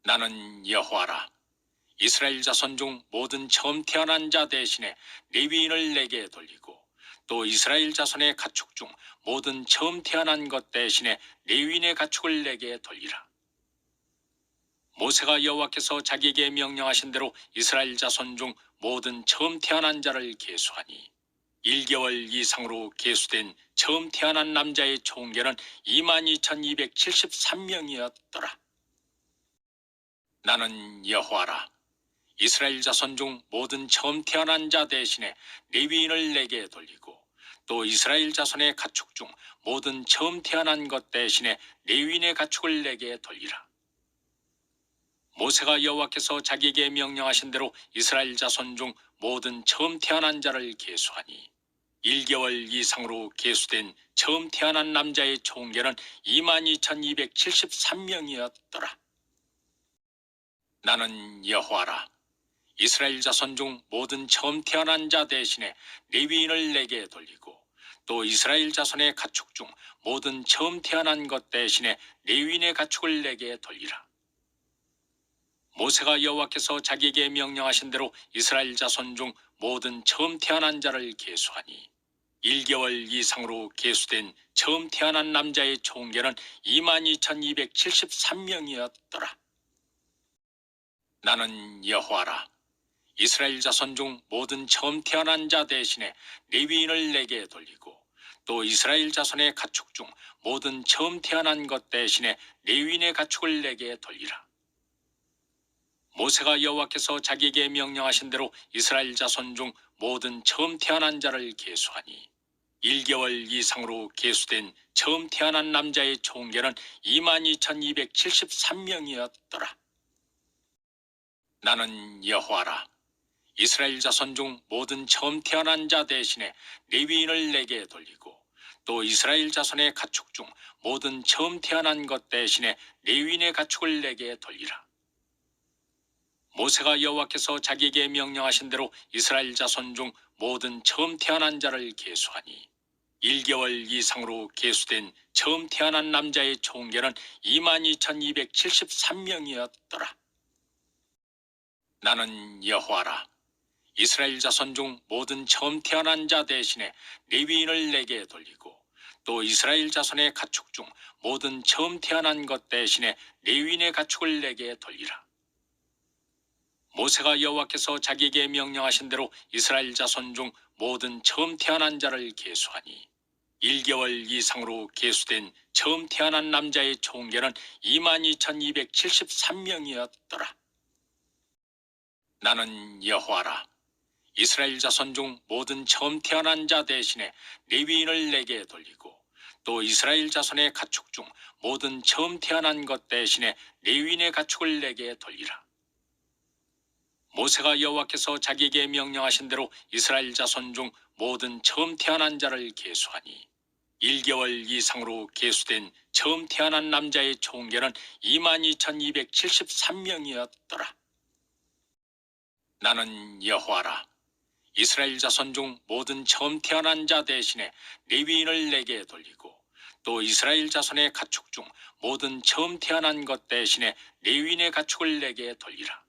나는 여호와라. 이스라엘 자손 중 모든 처음 태어난 자 대신에 레위인을 내게 돌리고 또 이스라엘 자손의 가축 중 모든 처음 태어난 것 대신에 레위인의 가축을 내게 돌리라. 모세가 여호와께서 자기에게 명령하신 대로 이스라엘 자손 중 모든 처음 태어난 자를 계수하니 1개월 이상으로 계수된 처음 태어난 남자의 총계는 22,273명이었더라. 나는 여호와라. 이스라엘 자손 중 모든 처음 태어난 자 대신에 레위인을 내게 돌리고 또 이스라엘 자손의 가축 중 모든 처음 태어난 것 대신에 레위인의 가축을 내게 돌리라. 모세가 여호와께서 자기에게 명령하신 대로 이스라엘 자손 중 모든 처음 태어난 자를 계수하니 1개월 이상으로 계수된 처음 태어난 남자의 총계는 22,273명이었더라. 나는 여호와라. 이스라엘 자손 중 모든 처음 태어난 자 대신에 레위인을 내게 돌리고 또 이스라엘 자손의 가축 중 모든 처음 태어난 것 대신에 레위인의 가축을 내게 돌리라. 모세가 여호와께서 자기에게 명령하신 대로 이스라엘 자손 중 모든 처음 태어난 자를 계수하니 1개월 이상으로 계수된 처음 태어난 남자의 총계는 22,273명이었더라. 나는 여호와라. 이스라엘 자손 중 모든 처음 태어난 자 대신에 레위인을 내게 돌리고 또 이스라엘 자손의 가축 중 모든 처음 태어난 것 대신에 레위인의 가축을 내게 돌리라. 모세가 여호와께서 자기에게 명령하신 대로 이스라엘 자손 중 모든 처음 태어난 자를 계수하니 1개월 이상으로 계수된 처음 태어난 남자의 총계는 22,273명이었더라. 나는 여호와라. 이스라엘 자손 중 모든 처음 태어난 자 대신에 레위인을 내게 돌리고 또 이스라엘 자손의 가축 중 모든 처음 태어난 것 대신에 레위인의 가축을 내게 돌리라. 모세가 여호와께서 자기에게 명령하신 대로 이스라엘 자손 중 모든 처음 태어난 자를 계수하니 1개월 이상으로 계수된 처음 태어난 남자의 총계는 22,273명이었더라. 나는 여호와라. 이스라엘 자손 중 모든 처음 태어난 자 대신에 레위인을 내게 돌리고 또 이스라엘 자손의 가축 중 모든 처음 태어난 것 대신에 레위인의 가축을 내게 돌리라. 모세가 여호와께서 자기에게 명령하신 대로 이스라엘 자손 중 모든 처음 태어난 자를 계수하니 1개월 이상으로 계수된 처음 태어난 남자의 총계는 22,273명이었더라. 나는 여호와라. 이스라엘 자손 중 모든 처음 태어난 자 대신에 레위인을 내게 돌리고 또 이스라엘 자손의 가축 중 모든 처음 태어난 것 대신에 레위인의 가축을 내게 돌리라. 모세가 여호와께서 자기에게 명령하신 대로 이스라엘 자손 중 모든 처음 태어난 자를 계수하니 1개월 이상으로 계수된 처음 태어난 남자의 총계는 22,273명이었더라. 나는 여호와라. 이스라엘 자손 중 모든 처음 태어난 자 대신에 레위인을 내게 돌리고 또 이스라엘 자손의 가축 중 모든 처음 태어난 것 대신에 레위인의 가축을 내게 돌리라.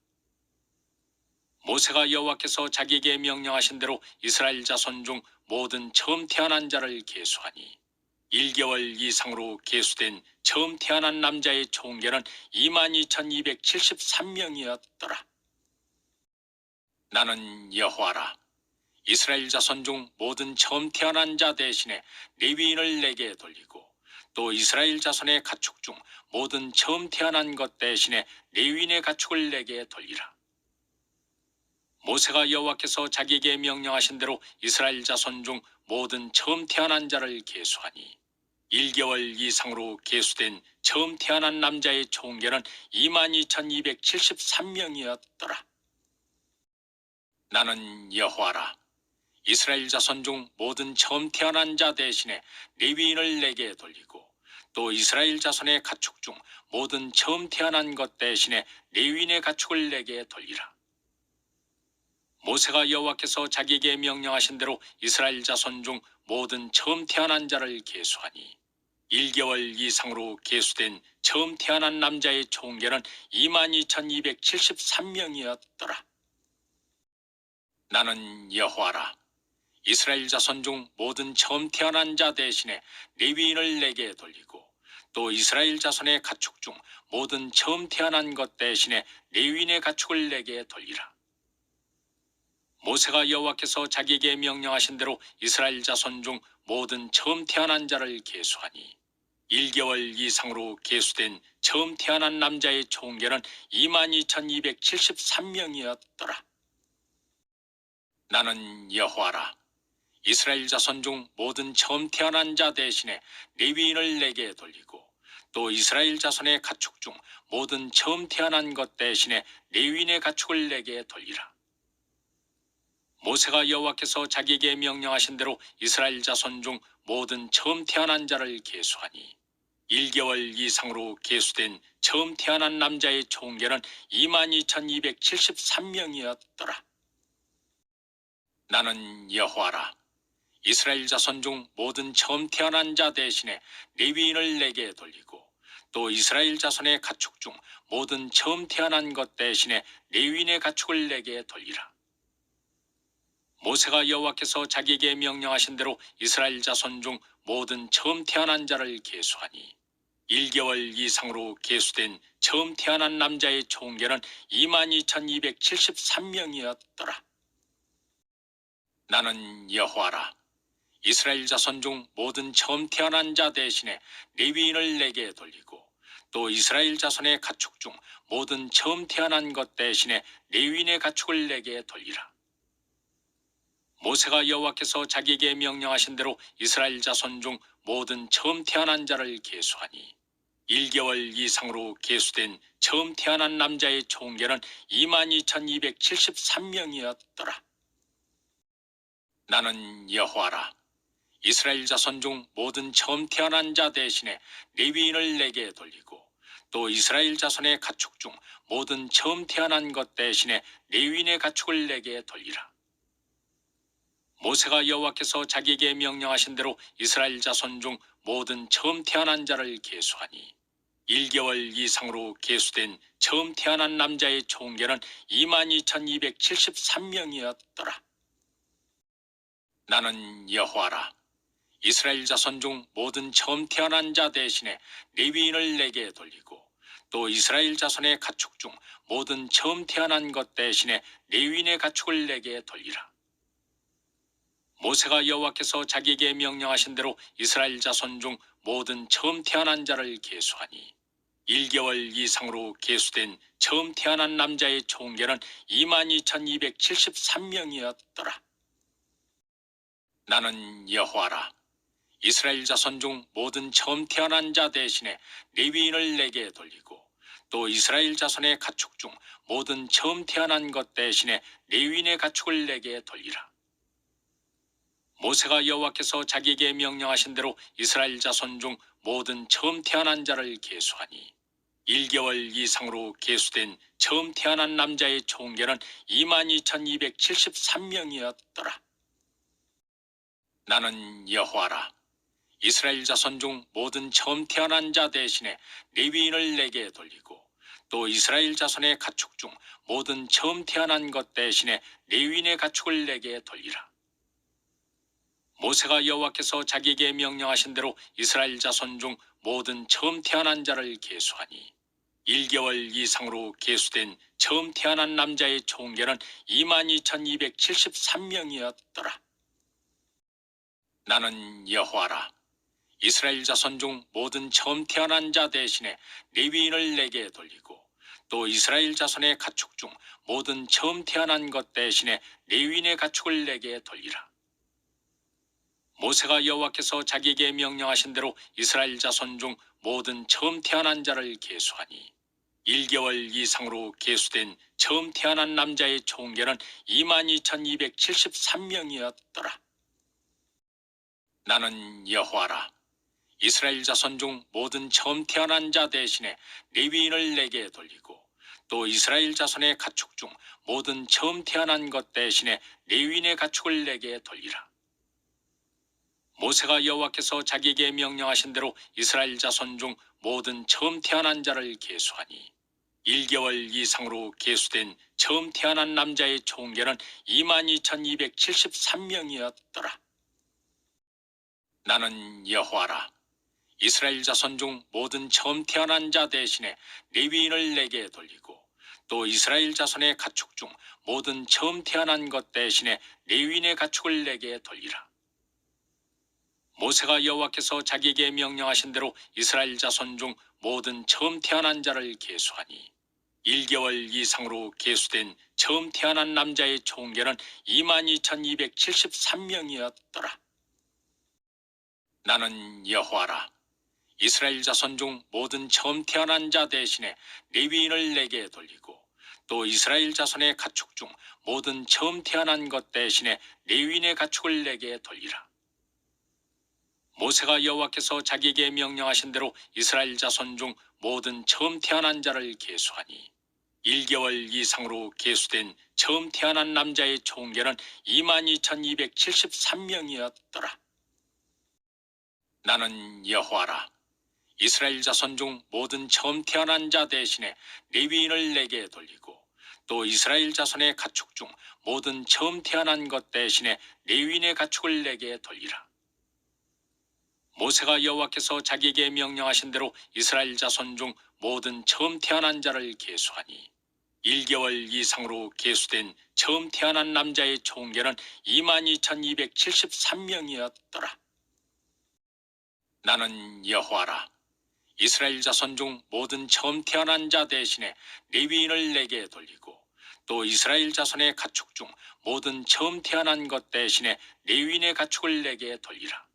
모세가 여호와께서 자기에게 명령하신 대로 이스라엘 자손 중 모든 처음 태어난 자를 계수하니 1개월 이상으로 계수된 처음 태어난 남자의 총계는 22,273명이었더라. 나는 여호와라. 이스라엘 자손 중 모든 처음 태어난 자 대신에 레위인을 내게 돌리고 또 이스라엘 자손의 가축 중 모든 처음 태어난 것 대신에 레위인의 가축을 내게 돌리라. 모세가 여호와께서 자기에게 명령하신 대로 이스라엘 자손 중 모든 처음 태어난 자를 계수하니 1개월 이상으로 계수된 처음 태어난 남자의 총계는 22,273명이었더라. 나는 여호와라. 이스라엘 자손 중 모든 처음 태어난 자 대신에 레위인을 내게 돌리고 또 이스라엘 자손의 가축 중 모든 처음 태어난 것 대신에 레위인의 가축을 내게 돌리라. 모세가 여호와께서 자기에게 명령하신 대로 이스라엘 자손 중 모든 처음 태어난 자를 계수하니 1개월 이상으로 계수된 처음 태어난 남자의 총계는 22,273명이었더라. 나는 여호와라. 이스라엘 자손 중 모든 처음 태어난 자 대신에 레위인을 내게 돌리고 또 이스라엘 자손의 가축 중 모든 처음 태어난 것 대신에 레위인의 가축을 내게 돌리라. 모세가 여호와께서 자기에게 명령하신 대로 이스라엘 자손 중 모든 처음 태어난 자를 계수하니 1개월 이상으로 계수된 처음 태어난 남자의 총계는 22,273명이었더라. 나는 여호와라. 이스라엘 자손 중 모든 처음 태어난 자 대신에 레위인을 내게 돌리고 또 이스라엘 자손의 가축 중 모든 처음 태어난 것 대신에 레위인의 가축을 내게 돌리라. 모세가 여호와께서 자기에게 명령하신 대로 이스라엘 자손 중 모든 처음 태어난 자를 계수하니 1개월 이상으로 계수된 처음 태어난 남자의 총계는 22,273명이었더라. 나는 여호와라. 이스라엘 자손 중 모든 처음 태어난 자 대신에 레위인을 내게 돌리고 또 이스라엘 자손의 가축 중 모든 처음 태어난 것 대신에 레위인의 가축을 내게 돌리라. 모세가 여호와께서 자기에게 명령하신 대로 이스라엘 자손 중 모든 처음 태어난 자를 계수하니 1개월 이상으로 계수된 처음 태어난 남자의 총계는 22,273명이었더라. 나는 여호와라. 이스라엘 자손 중 모든 처음 태어난 자 대신에 레위인을 내게 돌리고 또 이스라엘 자손의 가축 중 모든 처음 태어난 것 대신에 레위인의 가축을 내게 돌리라. 모세가 여호와께서 자기에게 명령하신 대로 이스라엘 자손 중 모든 처음 태어난 자를 계수하니 1개월 이상으로 계수된 처음 태어난 남자의 총계는 22,273명이었더라. 나는 여호와라. 이스라엘 자손 중 모든 처음 태어난 자 대신에 레위인을 내게 돌리고 또 이스라엘 자손의 가축 중 모든 처음 태어난 것 대신에 레위인의 가축을 내게 돌리라. 모세가 여호와께서 자기에게 명령하신 대로 이스라엘 자손 중 모든 처음 태어난 자를 계수하니 1개월 이상으로 계수된 처음 태어난 남자의 총계는 22,273명이었더라. 나는 여호와라. 이스라엘 자손 중 모든 처음 태어난 자 대신에 레위인을 내게 돌리고 또 이스라엘 자손의 가축 중 모든 처음 태어난 것 대신에 레위인의 가축을 내게 돌리라. 모세가 여호와께서 자기에게 명령하신 대로 이스라엘 자손 중 모든 처음 태어난 자를 계수하니 1개월 이상으로 계수된 처음 태어난 남자의 총계는 22,273명이었더라. 나는 여호와라. 이스라엘 자손 중 모든 처음 태어난 자 대신에 레위인을 내게 돌리고 또 이스라엘 자손의 가축 중 모든 처음 태어난 것 대신에 레위인의 가축을 내게 돌리라. 모세가 여호와께서 자기에게 명령하신 대로 이스라엘 자손 중 모든 처음 태어난 자를 계수하니 1개월 이상으로 계수된 처음 태어난 남자의 총계는 22,273명이었더라. 나는 여호와라. 이스라엘 자손 중 모든 처음 태어난 자 대신에 레위인을 내게 돌리고 또 이스라엘 자손의 가축 중 모든 처음 태어난 것 대신에 레위인의 가축을 내게 돌리라. 모세가 여호와께서 자기에게 명령하신 대로 이스라엘 자손 중 모든 처음 태어난 자를 계수하니 1개월 이상으로 계수된 처음 태어난 남자의 총계는 22,273명이었더라. 나는 여호와라. 이스라엘 자손 중 모든 처음 태어난 자 대신에 레위인을 내게 돌리고 또 이스라엘 자손의 가축 중 모든 처음 태어난 것 대신에 레위인의 가축을 내게 돌리라. 모세가 여호와께서 자기에게 명령하신 대로 이스라엘 자손 중 모든 처음 태어난 자를 계수하니 1개월 이상으로 계수된 처음 태어난 남자의 총계는 22,273명이었더라. 나는 여호와라. 이스라엘 자손 중 모든 처음 태어난 자 대신에 레위인을 내게 돌리고 또 이스라엘 자손의 가축 중 모든 처음 태어난 것 대신에 레위인의 가축을 내게 돌리라. 모세가 여호와께서 자기에게 명령하신 대로 이스라엘 자손 중 모든 처음 태어난 자를 계수하니 1개월 이상으로 계수된 처음 태어난 남자의 총계는 22,273명이었더라. 나는 여호와라. 이스라엘 자손 중 모든 처음 태어난 자 대신에 레위인을 내게 돌리고 또 이스라엘 자손의 가축 중 모든 처음 태어난 것 대신에 레위인의 가축을 내게 돌리라. 모세가 여호와께서 자기에게 명령하신 대로 이스라엘 자손 중 모든 처음 태어난 자를 계수하니 1개월 이상으로 계수된 처음 태어난 남자의 총계는 22,273명이었더라. 나는 여호와라. 이스라엘 자손 중 모든 처음 태어난 자 대신에 레위인을 내게 돌리고 또 이스라엘 자손의 가축 중 모든 처음 태어난 것 대신에 레위인의 가축을 내게 돌리라. 모세가 여호와께서 자기에게 명령하신 대로 이스라엘 자손 중 모든 처음 태어난 자를 계수하니 1개월 이상으로 계수된 처음 태어난 남자의 총계는 22,273명이었더라. 나는 여호와라. 이스라엘 자손 중 모든 처음 태어난 자 대신에 레위인을 내게 돌리고 또 이스라엘 자손의 가축 중 모든 처음 태어난 것 대신에 레위인의 가축을 내게 돌리라. 모세가 여호와께서 자기에게 명령하신 대로 이스라엘 자손 중 모든 처음 태어난 자를 계수하니 1개월 이상으로 계수된 처음 태어난 남자의 총계는 22,273명이었더라. 나는 여호와라. 이스라엘 자손 중 모든 처음 태어난 자 대신에 레위인을 내게 돌리고 또 이스라엘 자손의 가축 중 모든 처음 태어난 것 대신에 레위인의 가축을 내게 돌리라.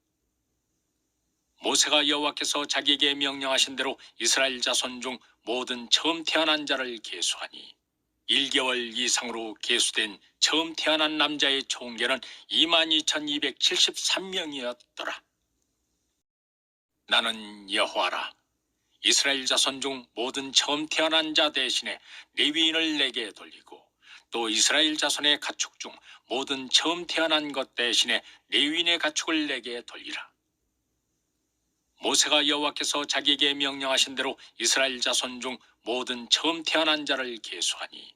모세가 여호와께서 자기에게 명령하신 대로 이스라엘 자손 중 모든 처음 태어난 자를 계수하니 1개월 이상으로 계수된 처음 태어난 남자의 총계는 22,273명이었더라. 나는 여호와라. 이스라엘 자손 중 모든 처음 태어난 자 대신에 레위인을 내게 돌리고 또 이스라엘 자손의 가축 중 모든 처음 태어난 것 대신에 레위인의 가축을 내게 돌리라. 모세가 여호와께서 자기에게 명령하신 대로 이스라엘 자손 중 모든 처음 태어난 자를 계수하니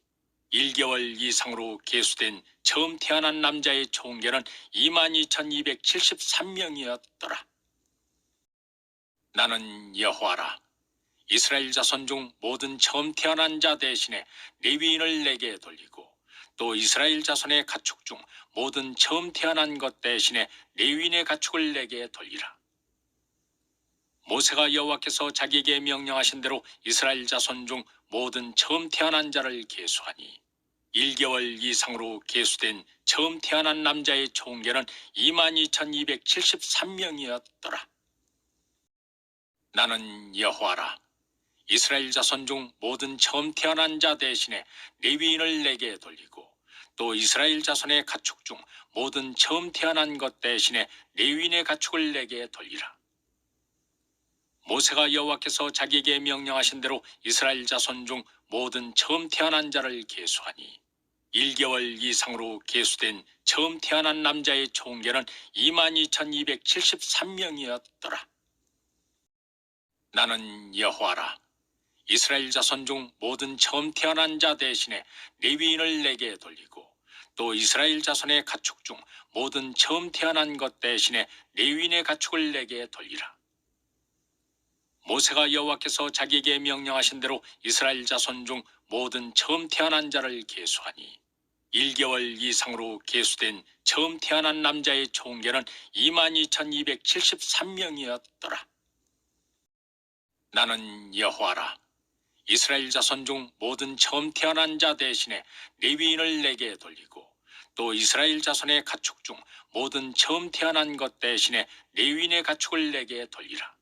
1개월 이상으로 계수된 처음 태어난 남자의 총계는 22,273명이었더라. 나는 여호와라. 이스라엘 자손 중 모든 처음 태어난 자 대신에 레위인을 내게 돌리고 또 이스라엘 자손의 가축 중 모든 처음 태어난 것 대신에 레위인의 가축을 내게 돌리라. 모세가 여호와께서 자기에게 명령하신 대로 이스라엘 자손 중 모든 처음 태어난 자를 계수하니 1개월 이상으로 계수된 처음 태어난 남자의 총계는 22,273명이었더라. 나는 여호와라. 이스라엘 자손 중 모든 처음 태어난 자 대신에 레위인을 내게 돌리고 또 이스라엘 자손의 가축 중 모든 처음 태어난 것 대신에 레위인의 가축을 내게 돌리라. 모세가 여호와께서 자기에게 명령하신 대로 이스라엘 자손 중 모든 처음 태어난 자를 계수하니 1개월 이상으로 계수된 처음 태어난 남자의 총계는 22,273명이었더라. 나는 여호와라. 이스라엘 자손 중 모든 처음 태어난 자 대신에 레위인을 내게 돌리고 또 이스라엘 자손의 가축 중 모든 처음 태어난 것 대신에 레위인의 가축을 내게 돌리라. 모세가 여호와께서 자기에게 명령하신 대로 이스라엘 자손 중 모든 처음 태어난 자를 계수하니 1개월 이상으로 계수된 처음 태어난 남자의 총계는 22,273명이었더라. 나는 여호와라. 이스라엘 자손 중 모든 처음 태어난 자 대신에 레위인을 내게 돌리고 또 이스라엘 자손의 가축 중 모든 처음 태어난 것 대신에 레위인의 가축을 내게 돌리라.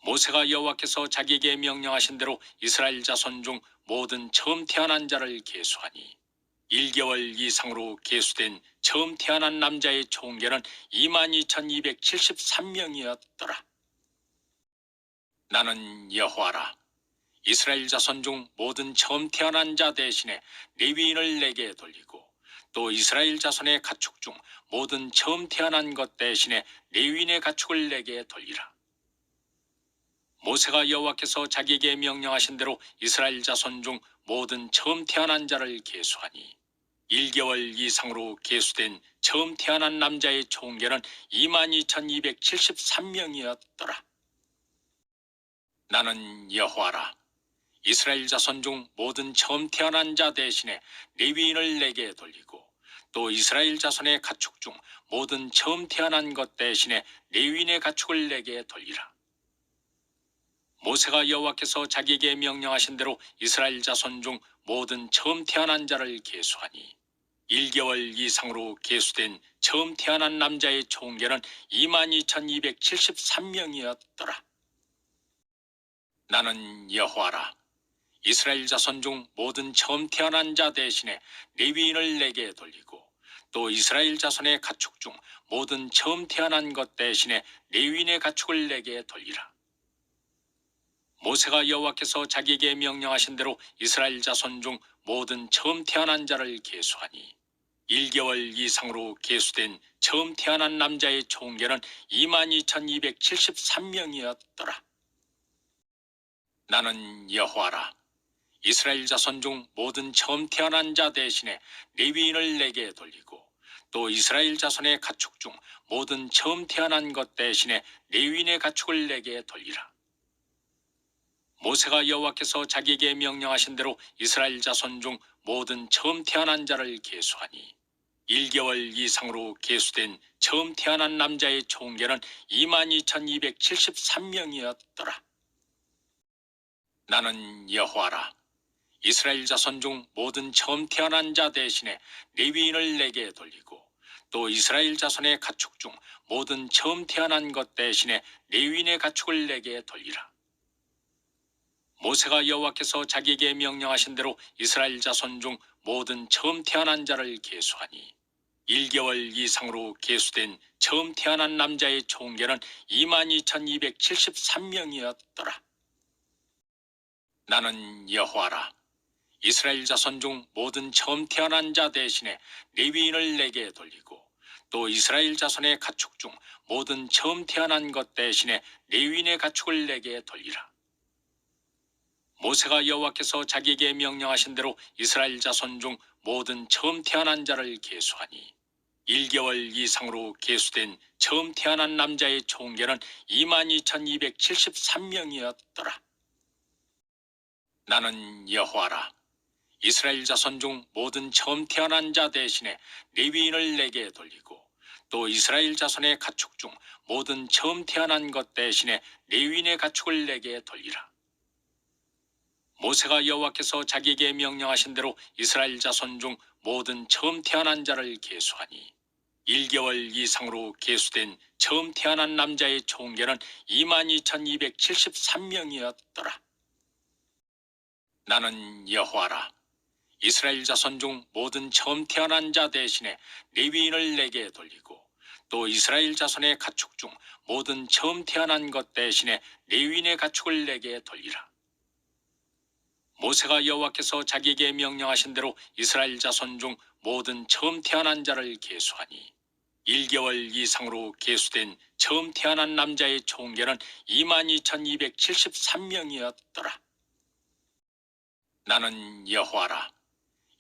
모세가 여호와께서 자기에게 명령하신 대로 이스라엘 자손 중 모든 처음 태어난 자를 계수하니 1개월 이상으로 계수된 처음 태어난 남자의 총계는 22,273명이었더라. 나는 여호와라. 이스라엘 자손 중 모든 처음 태어난 자 대신에 레위인을 내게 돌리고 또 이스라엘 자손의 가축 중 모든 처음 태어난 것 대신에 레위인의 가축을 내게 돌리라. 모세가 여호와께서 자기에게 명령하신 대로 이스라엘 자손 중 모든 처음 태어난 자를 계수하니 1개월 이상으로 계수된 처음 태어난 남자의 총계는 22,273명이었더라. 나는 여호와라. 이스라엘 자손 중 모든 처음 태어난 자 대신에 레위인을 내게 돌리고 또 이스라엘 자손의 가축 중 모든 처음 태어난 것 대신에 레위인의 가축을 내게 돌리라. 모세가 여호와께서 자기에게 명령하신 대로 이스라엘 자손 중 모든 처음 태어난 자를 계수하니 1개월 이상으로 계수된 처음 태어난 남자의 총계는 22,273명이었더라. 나는 여호와라. 이스라엘 자손 중 모든 처음 태어난 자 대신에 레위인을 내게 돌리고 또 이스라엘 자손의 가축 중 모든 처음 태어난 것 대신에 레위인의 가축을 내게 돌리라. 모세가 여호와께서 자기에게 명령하신 대로 이스라엘 자손 중 모든 처음 태어난 자를 계수하니 1개월 이상으로 계수된 처음 태어난 남자의 총계는 22,273명이었더라. 나는 여호와라. 이스라엘 자손 중 모든 처음 태어난 자 대신에 레위인을 내게 돌리고 또 이스라엘 자손의 가축 중 모든 처음 태어난 것 대신에 레위인의 가축을 내게 돌리라. 모세가 여호와께서 자기에게 명령하신 대로 이스라엘 자손 중 모든 처음 태어난 자를 계수하니 1개월 이상으로 계수된 처음 태어난 남자의 총계는 22,273명이었더라. 나는 여호와라. 이스라엘 자손 중 모든 처음 태어난 자 대신에 레위인을 내게 돌리고 또 이스라엘 자손의 가축 중 모든 처음 태어난 것 대신에 레위인의 가축을 내게 돌리라. 모세가 여호와께서 자기에게 명령하신 대로 이스라엘 자손 중 모든 처음 태어난 자를 계수하니 1개월 이상으로 계수된 처음 태어난 남자의 총계는 22,273명이었더라. 나는 여호와라. 이스라엘 자손 중 모든 처음 태어난 자 대신에 레위인을 내게 돌리고 또 이스라엘 자손의 가축 중 모든 처음 태어난 것 대신에 레위인의 가축을 내게 돌리라. 모세가 여호와께서 자기에게 명령하신 대로 이스라엘 자손 중 모든 처음 태어난 자를 계수하니 1개월 이상으로 계수된 처음 태어난 남자의 총계는 22,273명이었더라. 나는 여호와라. 이스라엘 자손 중 모든 처음 태어난 자 대신에 레위인을 내게 돌리고 또 이스라엘 자손의 가축 중 모든 처음 태어난 것 대신에 레위인의 가축을 내게 돌리라. 모세가 여호와께서 자기에게 명령하신 대로 이스라엘 자손 중 모든 처음 태어난 자를 계수하니 1개월 이상으로 계수된 처음 태어난 남자의 총계는 22,273명이었더라. 나는 여호와라. 이스라엘 자손 중 모든 처음 태어난 자 대신에 레위인을 내게 돌리고 또 이스라엘 자손의 가축 중 모든 처음 태어난 것 대신에 레위인의 가축을 내게 돌리라. 모세가 여호와께서 자기에게 명령하신 대로 이스라엘 자손 중 모든 처음 태어난 자를 계수하니 1개월 이상으로 계수된 처음 태어난 남자의 총계는 22,273명이었더라. 나는 여호와라.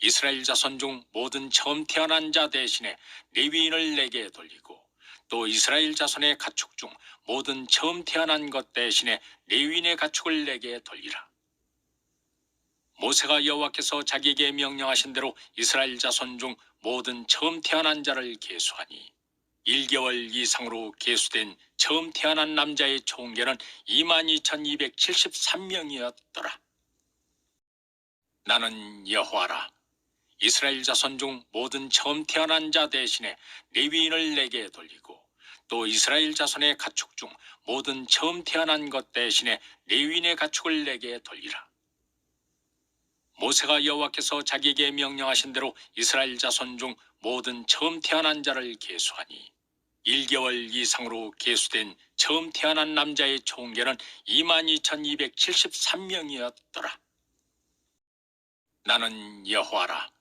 이스라엘 자손 중 모든 처음 태어난 자 대신에 레위인을 내게 돌리고 또 이스라엘 자손의 가축 중 모든 처음 태어난 것 대신에 레위인의 가축을 내게 돌리라. 모세가 여호와께서 자기에게 명령하신 대로 이스라엘 자손 중 모든 처음 태어난 자를 계수하니 1개월 이상으로 계수된 처음 태어난 남자의 총계는 22,273명이었더라. 나는 여호와라. 이스라엘 자손 중 모든 처음 태어난 자 대신에 레위인을 내게 돌리고 또 이스라엘 자손의 가축 중 모든 처음 태어난 것 대신에 레위인의 가축을 내게 돌리라. 모세가 여호와께서 자기에게 명령하신 대로 이스라엘 자손 중 모든 처음 태어난 자를 계수하니 1개월 이상으로 계수된 처음 태어난 남자의 총계는 22,273명이었더라. 나는 여호와라.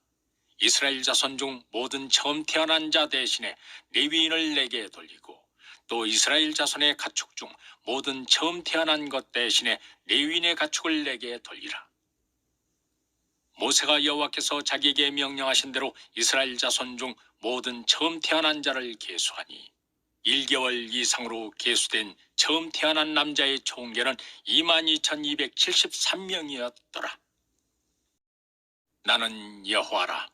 이스라엘 자손 중 모든 처음 태어난 자 대신에 레위인을 내게 돌리고 또 이스라엘 자손의 가축 중 모든 처음 태어난 것 대신에 레위인의 가축을 내게 돌리라. 모세가 여호와께서 자기에게 명령하신 대로 이스라엘 자손 중 모든 처음 태어난 자를 계수하니 1개월 이상으로 계수된 처음 태어난 남자의 총계는 22,273명이었더라. 나는 여호와라.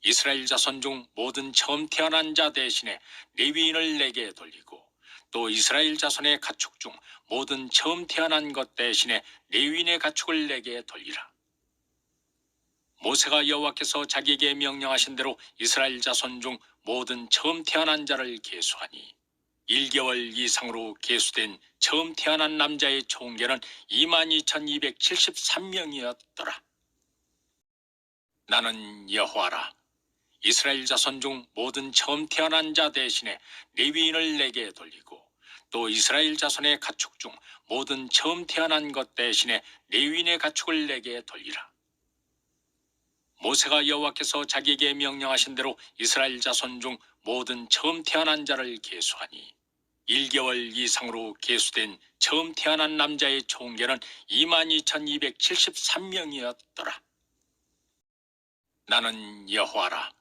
이스라엘 자손 중 모든 처음 태어난 자 대신에 레위인을 내게 돌리고 또 이스라엘 자손의 가축 중 모든 처음 태어난 것 대신에 레위인의 가축을 내게 돌리라. 모세가 여호와께서 자기에게 명령하신 대로 이스라엘 자손 중 모든 처음 태어난 자를 계수하니 1개월 이상으로 계수된 처음 태어난 남자의 총계는 22,273명이었더라. 나는 여호와라. 이스라엘 자손 중 모든 처음 태어난 자 대신에 레위인을 내게 돌리고 또 이스라엘 자손의 가축 중 모든 처음 태어난 것 대신에 레위인의 가축을 내게 돌리라. 모세가 여호와께서 자기에게 명령하신 대로 이스라엘 자손 중 모든 처음 태어난 자를 계수하니 1개월 이상으로 계수된 처음 태어난 남자의 총계는 22,273명이었더라. 나는 여호와라.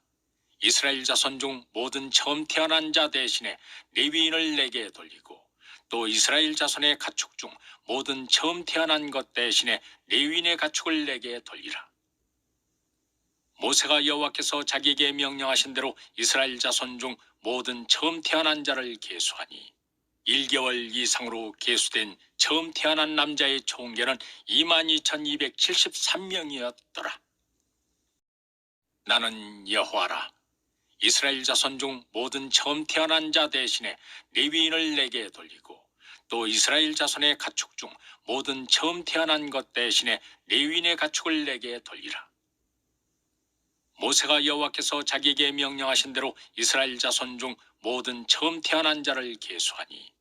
이스라엘 자손 중 모든 처음 태어난 자 대신에 레위인을 내게 돌리고 또 이스라엘 자손의 가축 중 모든 처음 태어난 것 대신에 레위인의 가축을 내게 돌리라. 모세가 여호와께서 자기에게 명령하신 대로 이스라엘 자손 중 모든 처음 태어난 자를 계수하니 1개월 이상으로 계수된 처음 태어난 남자의 총계는 22,273명이었더라. 나는 여호와라. 이스라엘 자손 중 모든 처음 태어난 자 대신에 레위인을 내게 돌리고 또 이스라엘 자손의 가축 중 모든 처음 태어난 것 대신에 레위인의 가축을 내게 돌리라. 모세가 여호와께서 자기에게 명령하신 대로 이스라엘 자손 중 모든 처음 태어난 자를 계수하니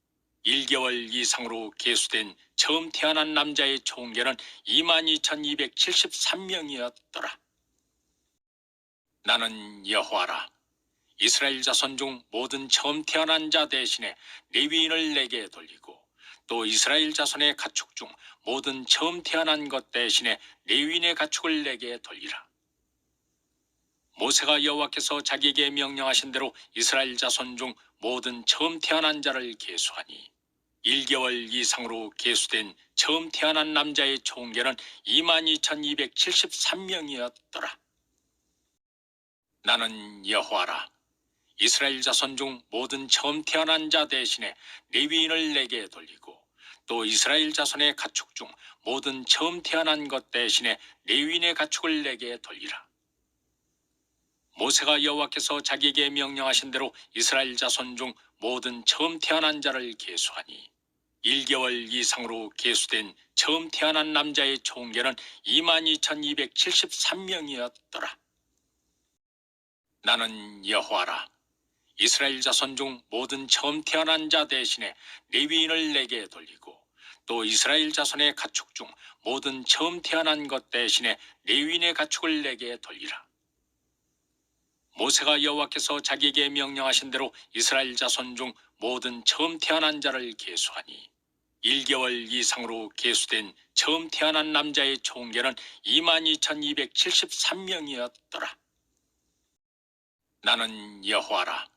1개월 이상으로 계수된 처음 태어난 남자의 총계는 22,273명이었더라. 나는 여호와라. 이스라엘 자손 중 모든 처음 태어난 자 대신에 레위인을 내게 돌리고 또 이스라엘 자손의 가축 중 모든 처음 태어난 것 대신에 레위인의 가축을 내게 돌리라. 모세가 여호와께서 자기에게 명령하신 대로 이스라엘 자손 중 모든 처음 태어난 자를 계수하니 1개월 이상으로 계수된 처음 태어난 남자의 총계는 22,273명이었더라. 나는 여호와라. 이스라엘 자손 중 모든 처음 태어난 자 대신에 레위인을 내게 돌리고 또 이스라엘 자손의 가축 중 모든 처음 태어난 것 대신에 레위인의 가축을 내게 돌리라. 모세가 여호와께서 자기에게 명령하신 대로 이스라엘 자손 중 모든 처음 태어난 자를 계수하니 1개월 이상으로 계수된 처음 태어난 남자의 총계는 22,273명이었더라. 나는 여호와라. 이스라엘 자손 중 모든 처음 태어난 자 대신에 레위인을 내게 돌리고 또 이스라엘 자손의 가축 중 모든 처음 태어난 것 대신에 레위인의 가축을 내게 돌리라. 모세가 여호와께서 자기에게 명령하신 대로 이스라엘 자손 중 모든 처음 태어난 자를 계수하니 1개월 이상으로 계수된 처음 태어난 남자의 총계는 22,273명이었더라. 나는 여호와라.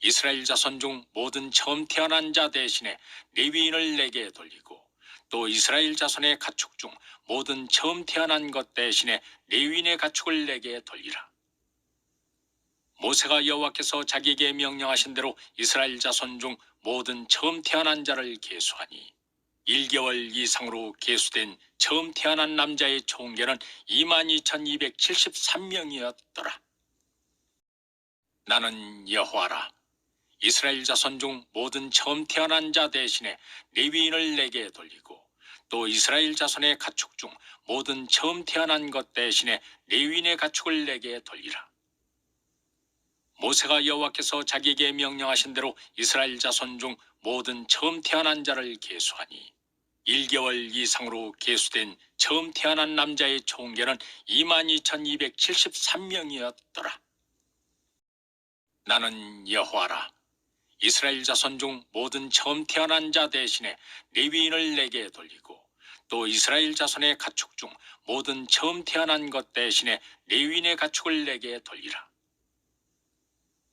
이스라엘 자손 중 모든 처음 태어난 자 대신에 레위인을 내게 돌리고 또 이스라엘 자손의 가축 중 모든 처음 태어난 것 대신에 레위인의 가축을 내게 돌리라. 모세가 여호와께서 자기에게 명령하신 대로 이스라엘 자손 중 모든 처음 태어난 자를 계수하니 1개월 이상으로 계수된 처음 태어난 남자의 총계는 22,273명이었더라. 나는 여호와라. 이스라엘 자손 중 모든 처음 태어난 자 대신에 레위인을 내게 돌리고 또 이스라엘 자손의 가축 중 모든 처음 태어난 것 대신에 레위인의 가축을 내게 돌리라. 모세가 여호와께서 자기에게 명령하신 대로 이스라엘 자손 중 모든 처음 태어난 자를 계수하니 1개월 이상으로 계수된 처음 태어난 남자의 총계는 22,273명이었더라. 나는 여호와라. 이스라엘 자손 중 모든 처음 태어난 자 대신에 레위인을 내게 돌리고 또 이스라엘 자손의 가축 중 모든 처음 태어난 것 대신에 레위인의 가축을 내게 돌리라.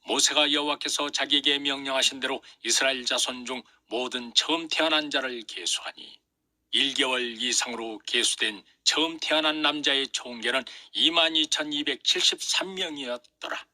모세가 여호와께서 자기에게 명령하신 대로 이스라엘 자손 중 모든 처음 태어난 자를 계수하니 1개월 이상으로 계수된 처음 태어난 남자의 총계는 22,273명이었더라.